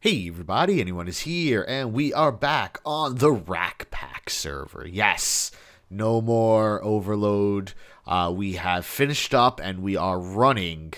Hey everybody, anyone is here, and we are back on the RAC pack server. Yes, no more overload. We have finished up and we are running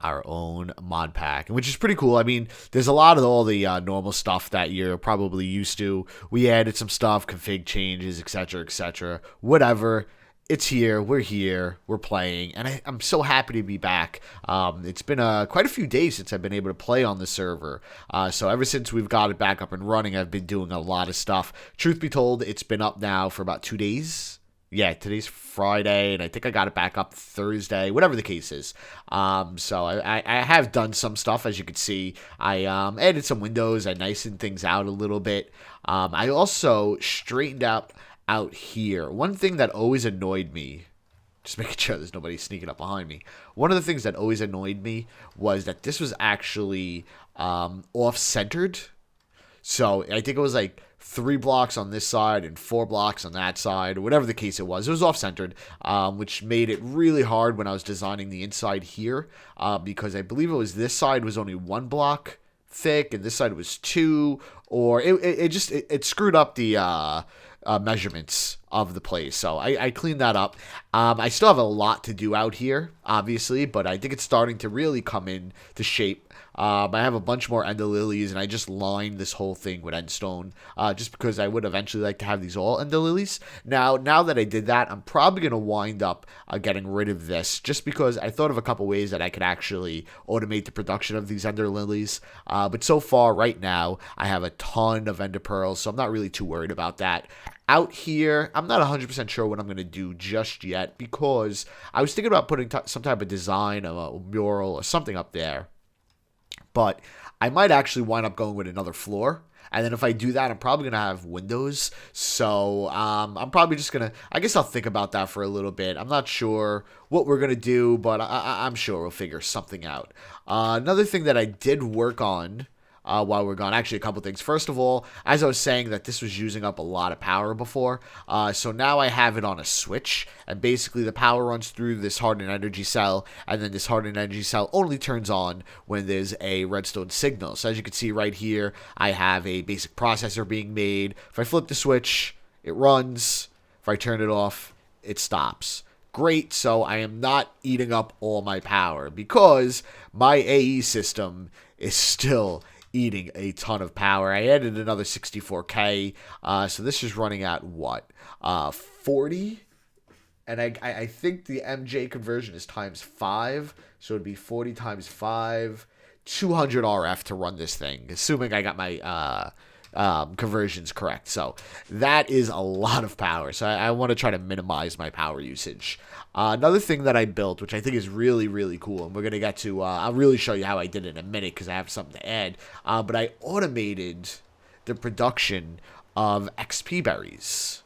our own mod pack, which is pretty cool. I mean, there's a lot of all the normal stuff that you're probably used to. We added some stuff, config changes, etc., whatever. It's here, we're playing, and I'm so happy to be back. It's been quite a few days since I've been able to play on the server, so ever since we've got it back up and running, I've been doing a lot of stuff. Truth be told, it's been up now for about 2 days. Yeah, today's Friday, and I think I got it back up Thursday, whatever the case is. So I have done some stuff, as you can see. I added some windows, I nicened things out a little bit. I also straightened out here. One thing that always annoyed me, just making sure there's nobody sneaking up behind me. One of the things that always annoyed me was that this was actually off-centered. So I think it was like 3 blocks on this side and 4 blocks on that side, or whatever the case it was. It was off-centered, which made it really hard when I was designing the inside here, because I believe it was this side was only 1 block thick and this side was 2, or it screwed up the measurements of the place. So I cleaned that up. I still have a lot to do out here, obviously, but I think it's starting to really come in to shape. I have a bunch more ender lilies, and I just lined this whole thing with endstone, just because I would eventually like to have these all ender lilies. Now that I did that, I'm probably going to wind up getting rid of this, just because I thought of a couple ways that I could actually automate the production of these ender lilies. But so far, right now, I have a ton of ender pearls, so I'm not really too worried about that. Out here, I'm not 100% sure what I'm going to do just yet, because I was thinking about putting some type of design, a mural or something up there. But I might actually wind up going with another floor. And then if I do that, I'm probably going to have windows. So I'm probably just going to, I guess I'll think about that for a little bit. I'm not sure what we're going to do, but I'm sure we'll figure something out. Another thing that I did work on while we're gone. Actually, a couple things. First of all, as I was saying that this was using up a lot of power before, so now I have it on a switch, and basically the power runs through this hardened energy cell, and then this hardened energy cell only turns on when there's a redstone signal. So as you can see right here, I have a basic processor being made. If I flip the switch, it runs. If I turn it off, it stops. Great, so I am not eating up all my power, because my AE system is still eating a ton of power. I added another 64K, so this is running at what, 40, and I think the MJ conversion is times 5, so it'd be 40 times 5, 200 RF to run this thing, assuming I got my conversions correct. So that is a lot of power, so I want to try to minimize my power usage. Another thing that I built, which I think is really, really cool, and we're going to get to, I'll really show you how I did it in a minute because I have something to add, but I automated the production of XP berries.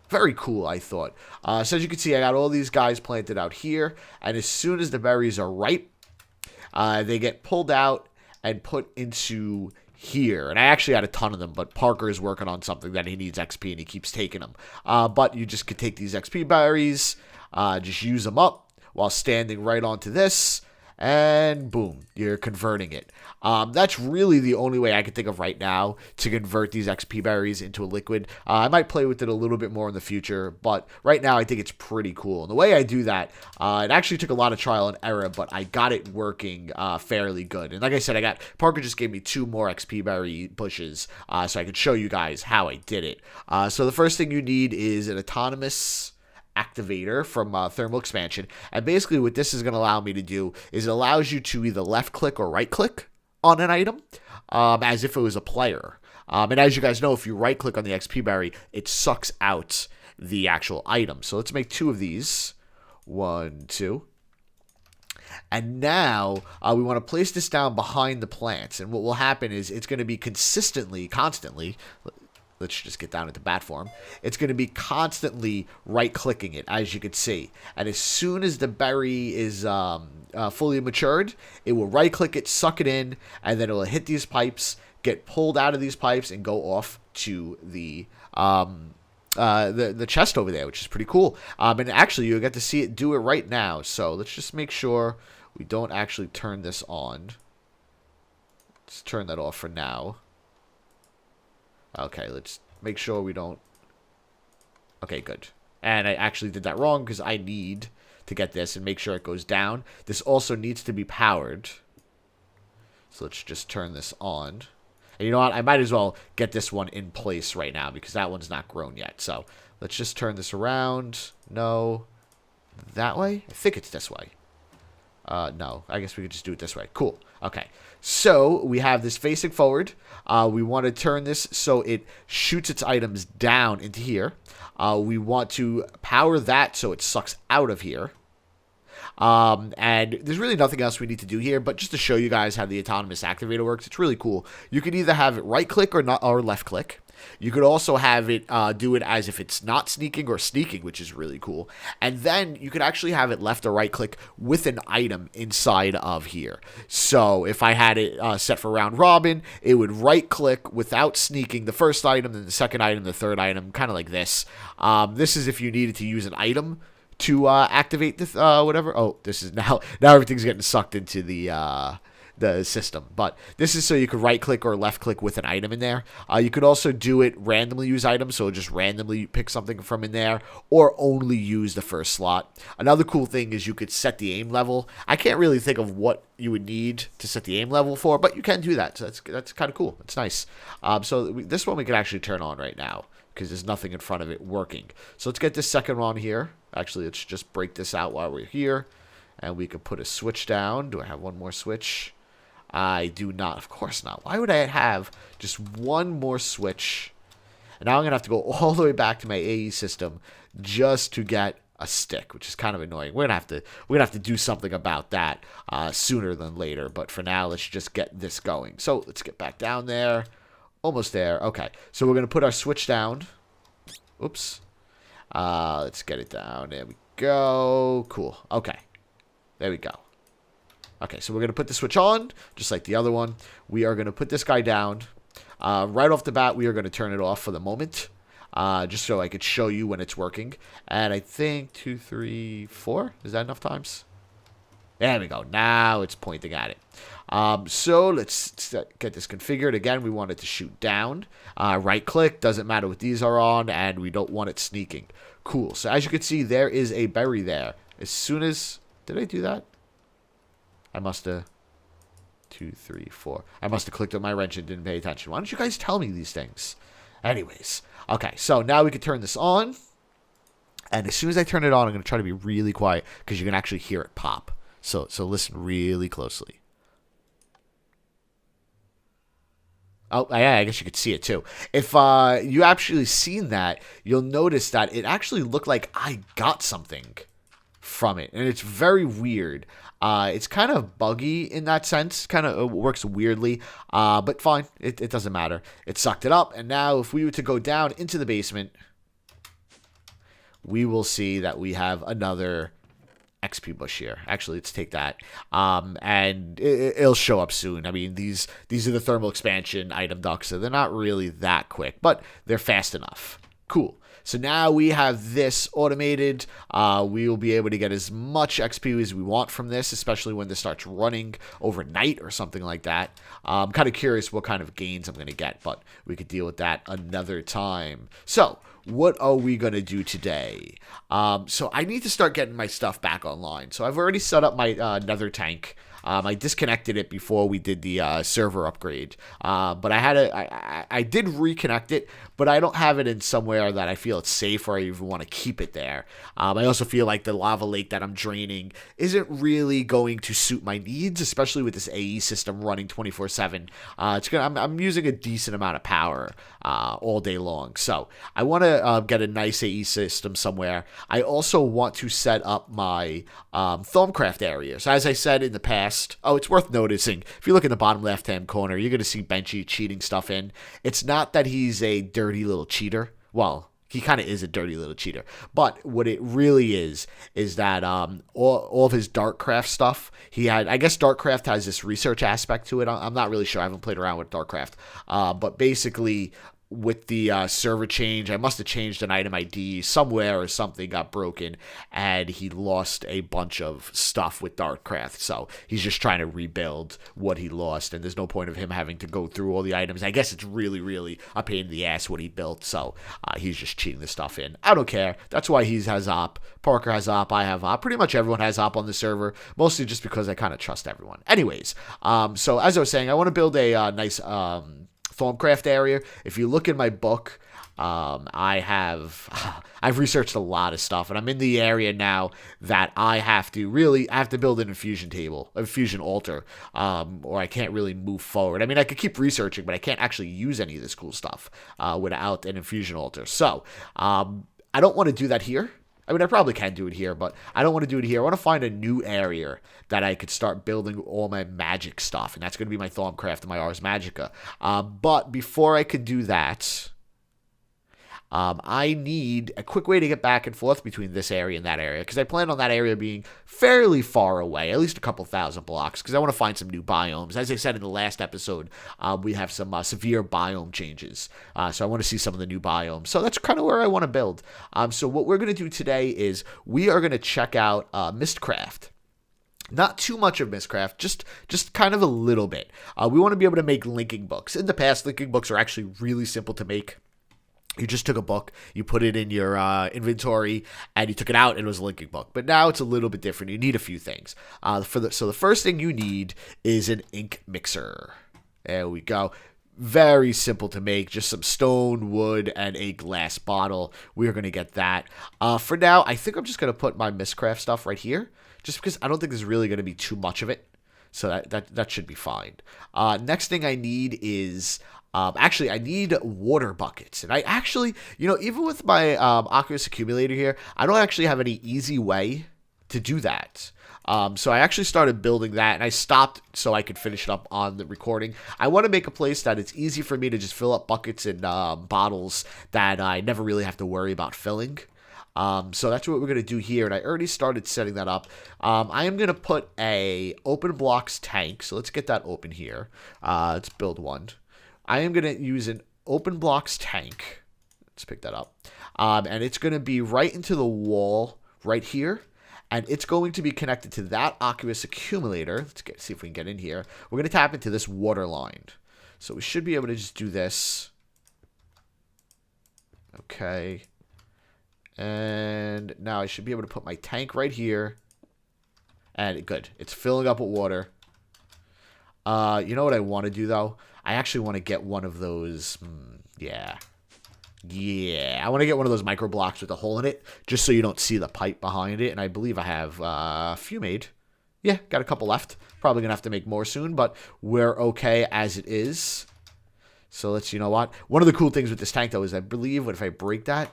Very cool, I thought. So as you can see, I got all these guys planted out here, and as soon as the berries are ripe, they get pulled out and put into here. And I actually had a ton of them, but Parker is working on something that he needs XP, and he keeps taking them. But you just could take these XP berries, just use them up while standing right onto this, and boom, you're converting it. That's really the only way I can think of right now to convert these XP berries into a liquid. I might play with it a little bit more in the future, but right now I think it's pretty cool. And the way I do that, it actually took a lot of trial and error, but I got it working fairly good. And like I said, Parker just gave me 2 more XP berry bushes, so I could show you guys how I did it. So the first thing you need is an autonomous activator from thermal expansion, and basically what this is going to allow me to do is it allows you to either left click or right click on an item, as if it was a player. And as you guys know, if you right click on the XP berry, it sucks out the actual item. So let's make 2 of these. 1, 2. And now we want to place this down behind the plants, and what will happen is it's going to be constantly, let's just get down into bat form. It's going to be constantly right-clicking it, as you can see. And as soon as the berry is fully matured, it will right-click it, suck it in, and then it will hit these pipes, get pulled out of these pipes, and go off to the chest over there, which is pretty cool. And actually, you'll get to see it do it right now. So let's just make sure we don't actually turn this on. Let's turn that off for now. Okay, let's make sure we don't... Okay, good. And I actually did that wrong because I need to get this and make sure it goes down. This also needs to be powered. So let's just turn this on. And you know what? I might as well get this one in place right now because that one's not grown yet. So let's just turn this around. No. That way? I think it's this way. No. I guess we could just do it this way. Cool. Okay. So we have this facing forward. We want to turn this so it shoots its items down into here. We want to power that so it sucks out of here. And there's really nothing else we need to do here, but just to show you guys how the autonomous activator works, it's really cool. You can either have it right click or left click. You could also have it do it as if it's not sneaking or sneaking, which is really cool. And then you could actually have it left or right click with an item inside of here. So if I had it set for round robin, it would right click without sneaking the first item, then the second item, the third item, kind of like this. This is if you needed to use an item to activate this whatever. Oh, this is now everything's getting sucked into the system. But this is so you could right click or left click with an item in there. You could also do it randomly use items, so just randomly pick something from in there, or only use the first slot. Another cool thing is you could set the aim level. I can't really think of what you would need to set the aim level for, but you can do that. So that's kind of cool. It's nice. This one we can actually turn on right now because there's nothing in front of it working. So let's get this second one here. Actually, let's just break this out while we're here. And we could put a switch down. Do I have one more switch? I do not. Of course not. Why would I have just one more switch? And now I'm going to have to go all the way back to my AE system just to get a stick, which is kind of annoying. We're going to have to do something about that sooner than later. But for now, let's just get this going. So let's get back down there. Almost there. Okay. So we're going to put our switch down. Oops. Let's get it down. There we go. Cool. Okay. There we go. Okay, so we're going to put the switch on, just like the other one. We are going to put this guy down. Right off the bat, we are going to turn it off for the moment, just so I could show you when it's working. And I think 2, 3, 4. Is that enough times? There we go. Now it's pointing at it. So let's get this configured. Again, we want it to shoot down. Right click. Doesn't matter what these are on. And we don't want it sneaking. Cool. So as you can see, there is a berry there. As soon as... Did I do that? I must have... 2, 3, 4. I must have clicked on my wrench and didn't pay attention. Why don't you guys tell me these things? Anyways. Okay, so now we can turn this on. And as soon as I turn it on, I'm going to try to be really quiet because you can actually hear it pop. So listen really closely. Oh, yeah, I guess you could see it too. If you actually seen that, you'll notice that it actually looked like I got something from it. And it's very weird. It's kind of buggy in that sense. Kind of works weirdly. But fine. It doesn't matter. It sucked it up. And now if we were to go down into the basement, we will see that we have another XP bush here. Actually, let's take that. And it'll show up soon. I mean, these are the thermal expansion item ducts, so they're not really that quick, but they're fast enough. Cool. So now we have this automated. We will be able to get as much XP as we want from this, especially when this starts running overnight or something like that. I'm kind of curious what kind of gains I'm going to get, but we could deal with that another time. So what are we going to do today? So I need to start getting my stuff back online. So I've already set up my nether tank. I disconnected it before we did the server upgrade, but I did reconnect it, but I don't have it in somewhere that I feel it's safe or I even want to keep it there. I also feel like the lava lake that I'm draining isn't really going to suit my needs, especially with this AE system running 24/7. I'm using a decent amount of power all day long, so I want to get a nice AE system somewhere. I also want to set up my Thaumcraft area. So as I said in the past, it's worth noticing, if you look in the bottom left-hand corner, you're going to see Benchy cheating stuff in. It's not that he's a dirty little cheater. Well, he kind of is a dirty little cheater. But what it really is that all of his Darkcraft stuff, I guess Darkcraft has this research aspect to it. I'm not really sure. I haven't played around with Darkcraft. But basically, with the server change, I must have changed an item ID somewhere or something got broken, and he lost a bunch of stuff with Darkcraft. So he's just trying to rebuild what he lost, and there's no point of him having to go through all the items. I guess it's really, really a pain in the ass what he built, so he's just cheating the stuff in. I don't care. That's why he has op. Parker has op. I have op. Pretty much everyone has op on the server, mostly just because I kind of trust everyone. Anyways, so as I was saying, I want to build a nice Thorncraft area. If you look in my book, I've researched a lot of stuff, and I'm in the area now that I have to build an infusion table, a infusion altar, or I can't really move forward. I mean, I could keep researching, but I can't actually use any of this cool stuff without an infusion altar. So I don't want to do that here. I mean, I probably can do it here, but I don't want to do it here. I want to find a new area that I could start building all my magic stuff, and that's going to be my Thorncraft and my Ars Magica. But before I could do that, I need a quick way to get back and forth between this area and that area, because I plan on that area being fairly far away, at least a couple thousand blocks, because I want to find some new biomes. As I said in the last episode, we have some severe biome changes, so I want to see some of the new biomes. So that's kind of where I want to build. So what we're going to do today is we are going to check out Mistcraft. Not too much of Mistcraft, just kind of a little bit. We want to be able to make linking books. In the past, linking books are actually really simple to make. You just took a book, you put it in your inventory, and you took it out, and it was a linking book. But now it's a little bit different. You need a few things. So the first thing you need is an ink mixer. There we go. Very simple to make. Just some stone, wood, and a glass bottle. We are going to get that. For now, I think I'm just going to put my Mistcraft stuff right here, just because I don't think there's really going to be too much of it. So that should be fine. Next thing I need is... actually, I need water buckets. And I actually, even with my Aqueous Accumulator here, I don't actually have any easy way to do that. So I actually started building that, and I stopped so I could finish it up on the recording. I want to make a place that it's easy for me to just fill up buckets and bottles that I never really have to worry about filling. So that's what we're going to do here, and I already started setting that up. I am going to put a open blocks tank, so let's get that open here. Let's build one. I am going to use an open blocks tank. Let's pick that up. And it's going to be right into the wall right here. And it's going to be connected to that Aqueous Accumulator. Let's see if we can get in here. We're going to tap into this water line. So we should be able to just do this. Okay. And now I should be able to put my tank right here. And good. It's filling up with water. You know what I want to do, though? I actually want to get one of those, yeah, I want to get one of those micro blocks with a hole in it, just so you don't see the pipe behind it, and I believe I have a few made. Yeah, got a couple left. Probably going to have to make more soon, but we're okay as it is. So let's, you know what? One of the cool things with this tank, though, is I believe if I break that,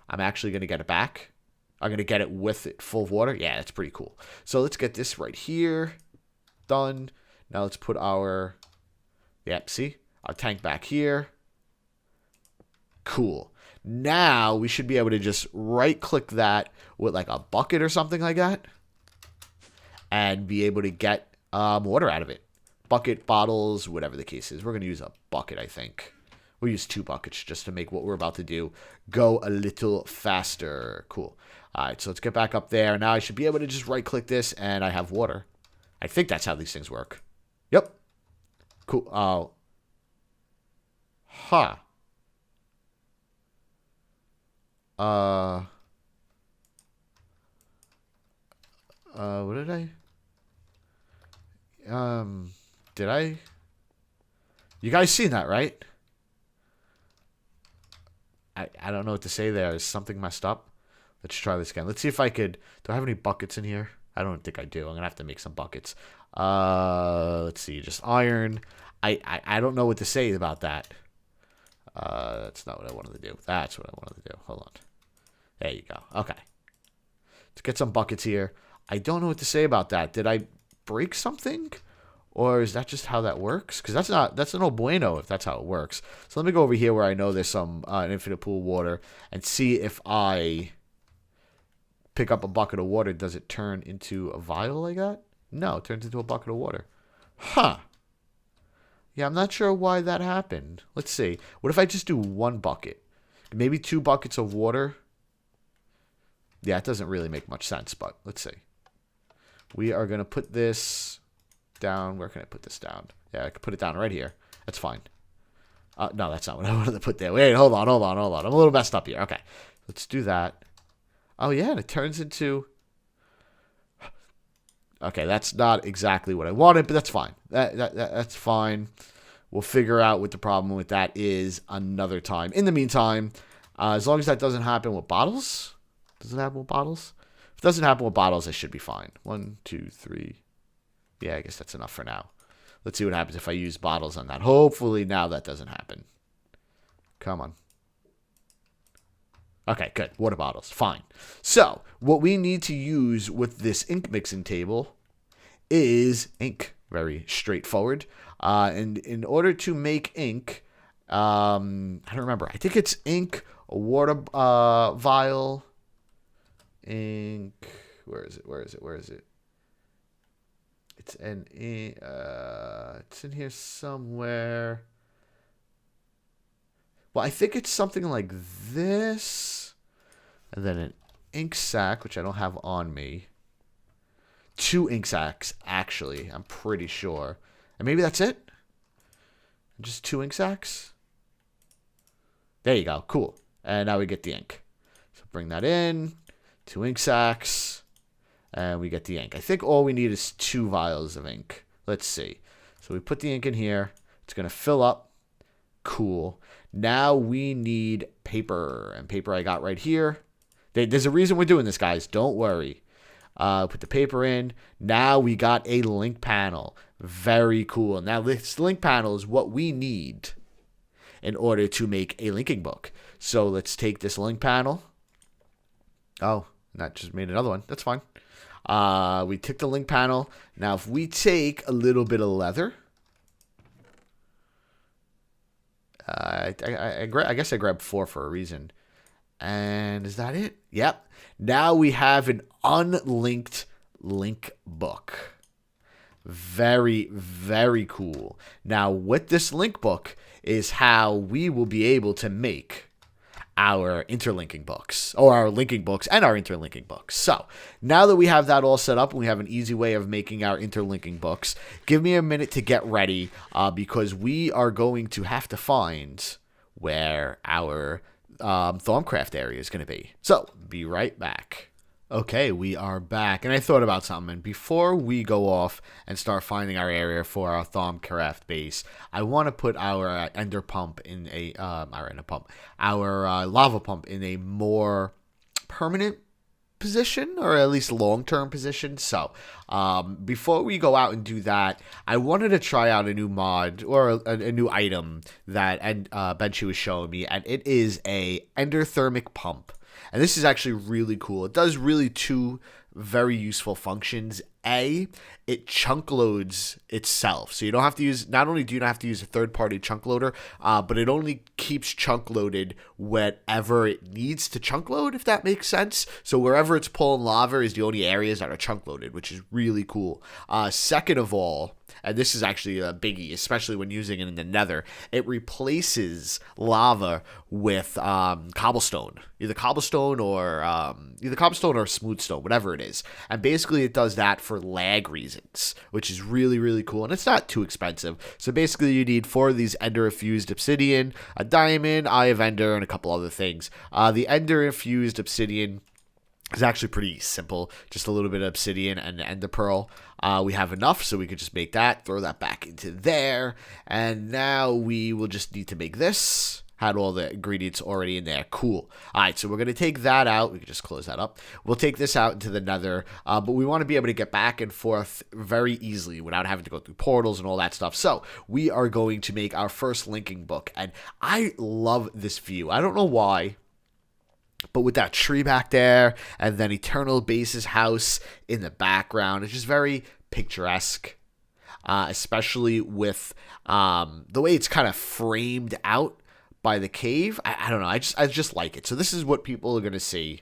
I'm actually going to get it back. I'm going to get it with it full of water. Yeah, that's pretty cool. So let's get this right here. Done. Now let's put our... Yep, see? Our tank back here. Cool. Now we should be able to just right-click that with like a bucket or something like that. And be able to get water out of it. Bucket, bottles, whatever the case is. We're going to use a bucket, I think. We'll use 2 buckets just to make what we're about to do go a little faster. Cool. All right, so let's get back up there. Now I should be able to just right-click this and I have water. I think that's how these things work. Yep. Cool. Oh. Huh. What did I? Did I? You guys seen that, right? I don't know what to say there. Is something messed up? Let's try this again. Let's see if I could. Do I have any buckets in here? I don't think I do. I'm gonna have to make some buckets. Let's see. Just iron. I don't know what to say about that. That's not what I wanted to do. That's what I wanted to do. Hold on. There you go. Okay. Let's get some buckets here. I don't know what to say about that. Did I break something? Or is that just how that works? Because that's no bueno if that's how it works. So let me go over here where I know there's some an infinite pool of water and see if I pick up a bucket of water. Does it turn into a vial like that? No, it turns into a bucket of water. Huh. Yeah, I'm not sure why that happened. Let's see. What if I just do 1 bucket? Maybe 2 buckets of water? Yeah, it doesn't really make much sense, but let's see. We are going to put this down. Where can I put this down? Yeah, I can put it down right here. That's fine. No, that's not what I wanted to put there. Wait, hold on. I'm a little messed up here. Okay, let's do that. Oh, yeah, and it turns into... Okay, that's not exactly what I wanted, but that's fine. That's fine. We'll figure out what the problem with that is another time. In the meantime, as long as that doesn't happen with bottles. Does it happen with bottles? If it doesn't happen with bottles, I should be fine. 1, 2, 3. Yeah, I guess that's enough for now. Let's see what happens if I use bottles on that. Hopefully now that doesn't happen. Come on. Okay, good. Water bottles. Fine. So, what we need to use with this ink mixing table is ink. Very straightforward. And in order to make ink, I don't remember. I think it's ink, a water vial, ink. Where is it? It's it's in here somewhere. Well, I think it's something like this. And then an ink sac, which I don't have on me. 2 ink sacs, actually. I'm pretty sure. And maybe that's it? Just 2 ink sacs? There you go. Cool. And now we get the ink. So bring that in. 2 ink sacs. And we get the ink. I think all we need is 2 vials of ink. Let's see. So we put the ink in here. It's going to fill up. Cool. Now we need paper. And paper I got right here. There's a reason we're doing this, guys. Don't worry. Put the paper in. Now we got a link panel. Very cool. Now this link panel is what we need in order to make a linking book. So let's take this link panel. Oh, that just made another one. That's fine. We took the link panel. Now if we take a little bit of leather. I guess I grabbed 4 for a reason. And is that it? Yep. Now we have an unlinked link book. Very, very cool. Now, with this link book is how we will be able to make our interlinking books, or our linking books and our interlinking books. So, now that we have that all set up and we have an easy way of making our interlinking books, give me a minute to get ready because we are going to have to find where our Thaumcraft area is going to be. So, be right back. Okay, we are back, and I thought about something. And before we go off and start finding our area for our Thaumcraft base, I want to put our ender pump in a our lava pump in a more permanent position, or at least long-term position. So, before we go out and do that, I wanted to try out a new mod or a new item that Benchy was showing me, and it is a endothermic pump. And this is actually really cool. It does really 2 very useful functions. A, it chunk loads itself. So you don't have to use, not only do you not have to use a third-party chunk loader, but it only keeps chunk loaded whenever it needs to chunk load, if that makes sense. So wherever it's pulling lava is the only areas that are chunk loaded, which is really cool. Second of all, and this is actually a biggie, especially when using it in the nether, it replaces lava with cobblestone. Either cobblestone or smooth stone, whatever it is. And basically it does that for lag reasons, which is really, really cool. And it's not too expensive. So basically you need 4 of these ender-infused obsidian, a diamond, eye of ender, and a couple other things. The ender-infused obsidian is actually pretty simple. Just a little bit of obsidian and ender pearl. We have enough, so we could just make that, throw that back into there. And now we will just need to make this. Had all the ingredients already in there. Cool. All right, so we're going to take that out. We can just close that up. We'll take this out into the nether, but we want to be able to get back and forth very easily without having to go through portals and all that stuff. So we are going to make our first linking book, and I love this view. I don't know why, but with that tree back there and then Eternal Base's house in the background, it's just very picturesque, especially with the way it's kind of framed out by the cave. I don't know. I just like it. So this is what people are going to see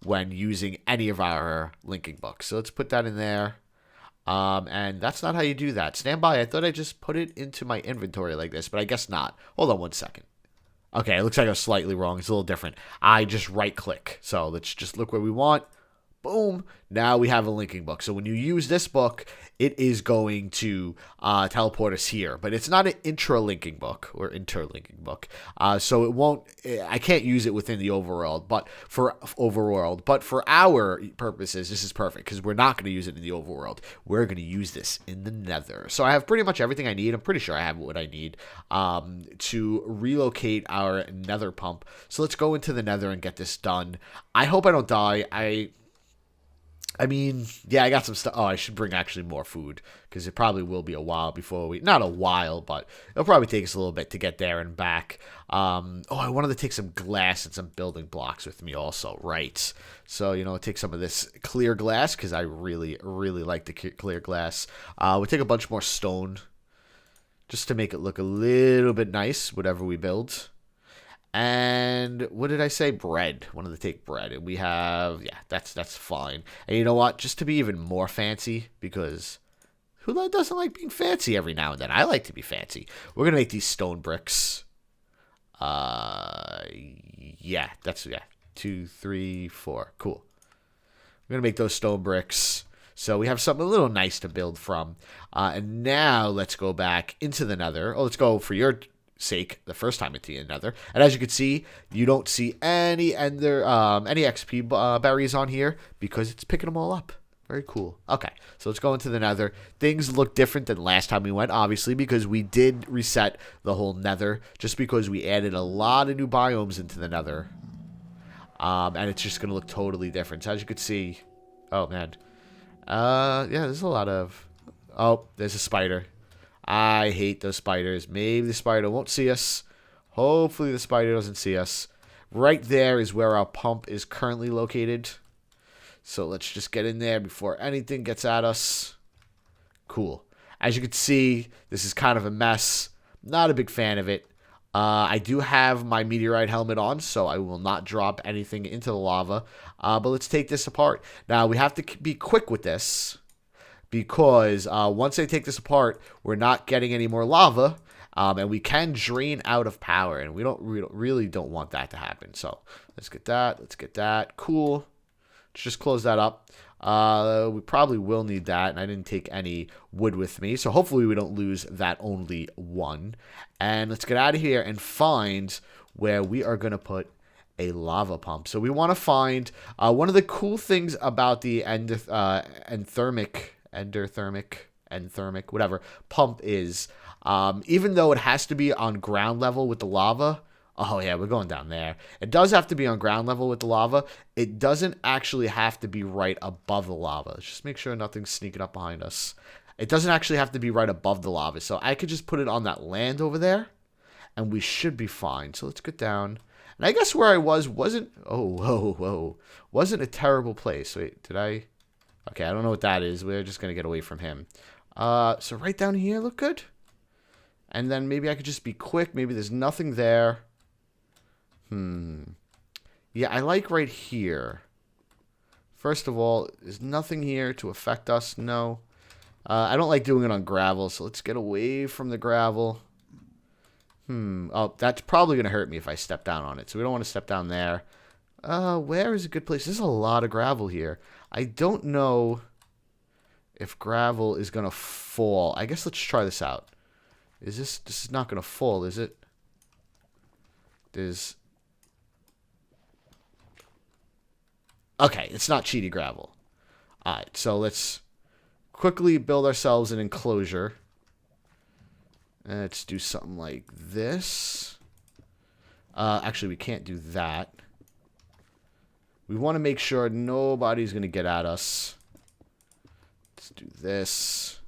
when using any of our linking books. So let's put that in there. And that's not how you do that. Stand by. I thought I just put it into my inventory like this, but I guess not. Hold on 1 second. Okay, it looks like I was slightly wrong. It's a little different. I just right-click. So let's just look where we want. Boom. Now we have a linking book. So when you use this book, it is going to teleport us here. But it's not an intra-linking book or interlinking book. So it won't. I can't use it within the overworld. But for our purposes, this is perfect because we're not going to use it in the overworld. We're going to use this in the Nether. So I have pretty much everything I need. I'm pretty sure I have what I need to relocate our Nether pump. So let's go into the Nether and get this done. I hope I don't die. I mean, yeah, I got some stuff. Oh, I should bring actually more food because it probably will be a while before we... Not a while, but it'll probably take us a little bit to get there and back. Oh, I wanted to take some glass and some building blocks with me also. Right. So, take some of this clear glass because I really, really like the clear glass. We'll take a bunch more stone just to make it look a little bit nice, whatever we build. And what did I say? Bread. Wanted to take bread. And we have, yeah, that's fine. And you know what? Just to be even more fancy, because who doesn't like being fancy every now and then? I like to be fancy. We're going to make these stone bricks. Yeah, 2, 3, 4. Cool. We're going to make those stone bricks. So we have something a little nice to build from. And now let's go back into the Nether. Oh, let's go for your sake the first time into the Nether. And as you can see, you don't see any XP berries on here because it's picking them all up. Very cool. Okay, so let's go into the Nether. Things look different than last time we went, obviously, because we did reset the whole Nether just because we added a lot of new biomes into the Nether. And it's just going to look totally different. So as you can see, oh man. Yeah, there's a lot of... Oh, there's a spider. I hate those spiders. Maybe the spider won't see us. Hopefully the spider doesn't see us. Right there is where our pump is currently located. So let's just get in there before anything gets at us. Cool. As you can see, this is kind of a mess. Not a big fan of it. I do have my meteorite helmet on, so I will not drop anything into the lava. But let's take this apart. Now, we have to be quick with this, because once I take this apart, we're not getting any more lava, and we can drain out of power, and we really don't want that to happen. So let's get that. Let's get that. Cool. Let's just close that up. We probably will need that, and I didn't take any wood with me, so hopefully we don't lose that only one. And let's get out of here and find where we are going to put a lava pump. So we want to find one of the cool things about the endothermic, whatever, pump is, even though it has to be on ground level with the lava. Oh yeah, we're going down there. It does have to be on ground level with the lava. It doesn't actually have to be right above the lava. Let's just make sure nothing's sneaking up behind us. It doesn't actually have to be right above the lava. So I could just put it on that land over there, and we should be fine. So let's get down. And I guess where I wasn't... Oh, whoa. Wasn't a terrible place. Wait, did I... Okay, I don't know what that is. We're just going to get away from him. So right down here look good. And then maybe I could just be quick. Maybe there's nothing there. Yeah, I like right here. First of all, there's nothing here to affect us. No. I don't like doing it on gravel, so let's get away from the gravel. Oh, that's probably going to hurt me if I step down on it, so we don't want to step down there. Where is a good place? There's a lot of gravel here. I don't know if gravel is going to fall. I guess let's try this out. This is not going to fall, is it? Okay, it's not cheaty gravel. Alright, so let's quickly build ourselves an enclosure. Let's do something like this. Actually, we can't do that. We want to make sure nobody's going to get at us. Let's do this.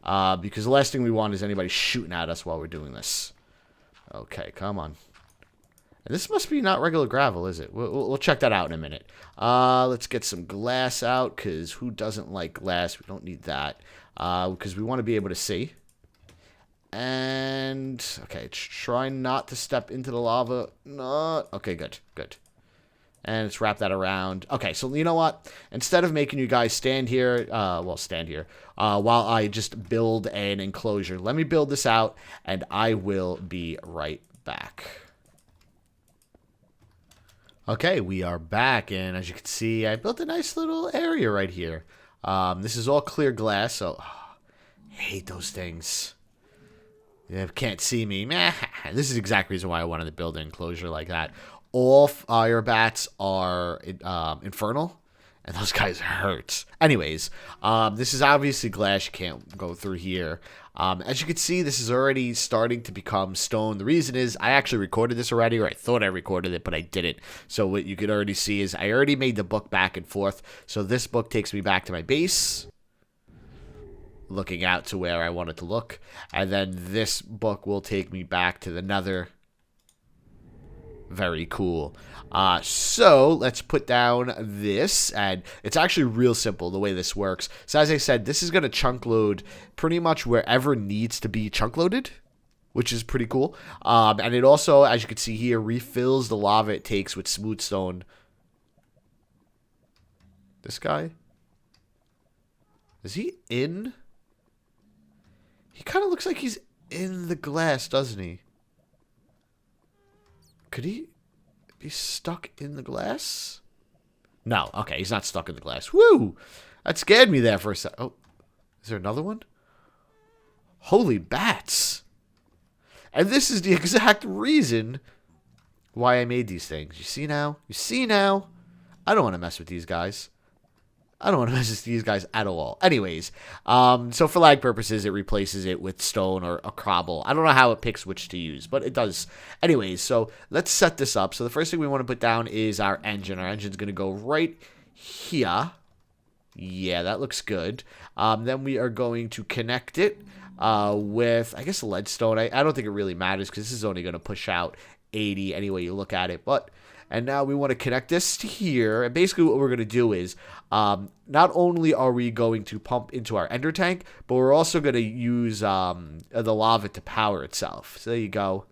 Because the last thing we want is anybody shooting at us while we're doing this. Okay, come on. And this must be not regular gravel, is it? We'll check that out in a minute. Let's get some glass out, because who doesn't like glass? We don't need that. Because we want to be able to see. And, okay, try not to step into the lava. No. Okay, good. And let's wrap that around. Okay, so you know what? Instead of making you guys stand here, while I just build an enclosure, let me build this out, and I will be right back. Okay, we are back, and as you can see, I built a nice little area right here. This is all clear glass, so I hate those things. You can't see me. This is exactly the reason why I wanted to build an enclosure like that. All fire bats are infernal, and those guys hurt. Anyways, this is obviously glass. You can't go through here. As you can see, this is already starting to become stone. The reason is I actually recorded this already, or I thought I recorded it, but I didn't. So what you could already see is I already made the book back and forth. So this book takes me back to my base, looking out to where I wanted to look. And then this book will take me back to the nether. Very cool. So let's put down this, and it's actually real simple the way this works. So as I said, this is going to chunk load pretty much wherever needs to be chunk loaded, which is pretty cool. And it also, as you can see here, refills the lava it takes with smooth stone. This guy? Is he in? He kind of looks like he's in the glass, doesn't he? Could he be stuck in the glass? No. Okay, he's not stuck in the glass. Woo! That scared me there for a sec. Oh, is there another one? Holy bats! And this is the exact reason why I made these things. You see now? You see now? I don't want to mess with these guys. I don't want to mess with these guys at all. Anyways, so for lag purposes, it replaces it with stone or a cobble. I don't know how it picks which to use, but it does. Anyways, so let's set this up. So the first thing we want to put down is our engine. Our engine's going to go right here. Yeah, that looks good. Then we are going to connect it with, I guess, leadstone. I don't think it really matters because this is only going to push out 80 any way you look at it, but... And now we want to connect this to here. And basically what we're going to do is, not only are we going to pump into our ender tank, but we're also going to use the lava to power itself. So there you go.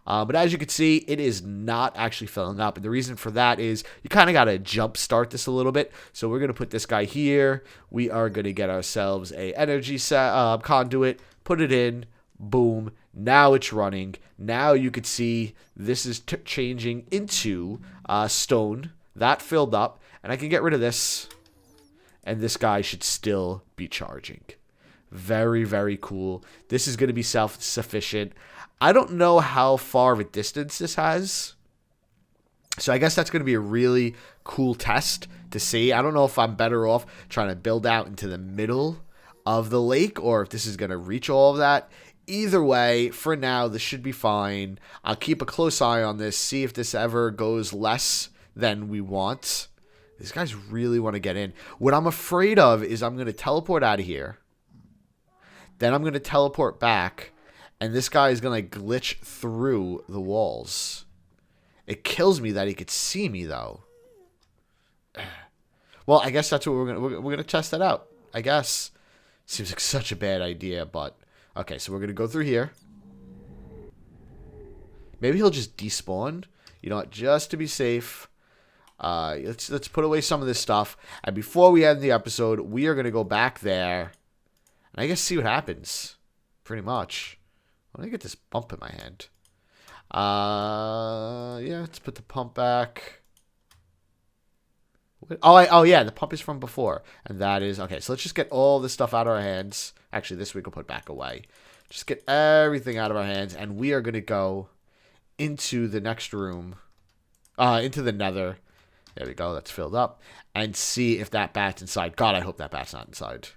But as you can see, it is not actually filling up. And the reason for that is you kind of got to jump start this a little bit. So we're going to put this guy here. We are going to get ourselves a energy conduit, put it in, boom. Now it's running. Now you could see this is changing into stone. That filled up. And I can get rid of this. And this guy should still be charging. Very, very cool. This is going to be self-sufficient. I don't know how far of a distance this has. So I guess that's going to be a really cool test to see. I don't know if I'm better off trying to build out into the middle of the lake, or if this is going to reach all of that. Either way, for now, this should be fine. I'll keep a close eye on this, see if this ever goes less than we want. These guys really want to get in. What I'm afraid of is I'm going to teleport out of here. Then I'm going to teleport back, and this guy is going to glitch through the walls. It kills me that he could see me, though. Well, I guess that's what we're going to test that out. I guess. Seems like such a bad idea, but... Okay, so we're going to go through here. Maybe he'll just despawn. You know what? Just to be safe, let's put away some of this stuff. And before we end the episode, we are going to go back there. And I guess see what happens. Pretty much. Let me get this bump in my hand. Yeah, let's put the pump back. Oh, yeah, the pump is from before. And that is... Okay, so let's just get all this stuff out of our hands. Actually, this we can put back away. Just get everything out of our hands. And we are going to go into the next room. Into the nether. There we go. That's filled up. And see if that bat's inside. God, I hope that bat's not inside.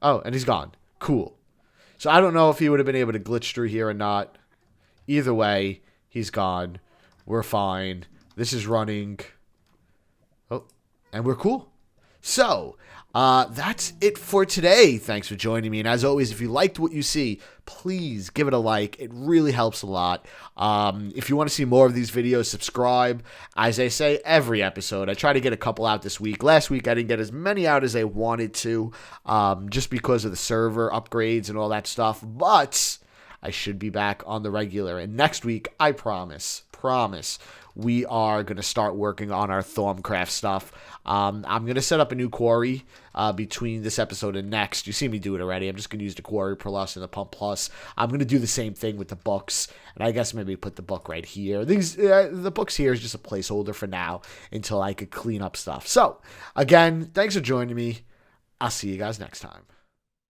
Oh, and he's gone. Cool. So I don't know if he would have been able to glitch through here or not. Either way, he's gone. We're fine. This is running. Oh, and we're cool. So, that's it for today. Thanks for joining me. And as always, if you liked what you see, please give it a like. It really helps a lot. If you want to see more of these videos, subscribe. As I say, every episode, I try to get a couple out this week. Last week, I didn't get as many out as I wanted to, just because of the server upgrades and all that stuff. But I should be back on the regular. And next week, I promise promise we are going to start working on our Thormcraft stuff. I'm going to set up a new quarry between this episode and next. You see me do it already. I'm just going to use the Quarry Plus and the Pump Plus. I'm going to do the same thing with the books, and I guess maybe put the book right here. The books here is just a placeholder for now until I could clean up stuff. So, again, thanks for joining me. I'll see you guys next time.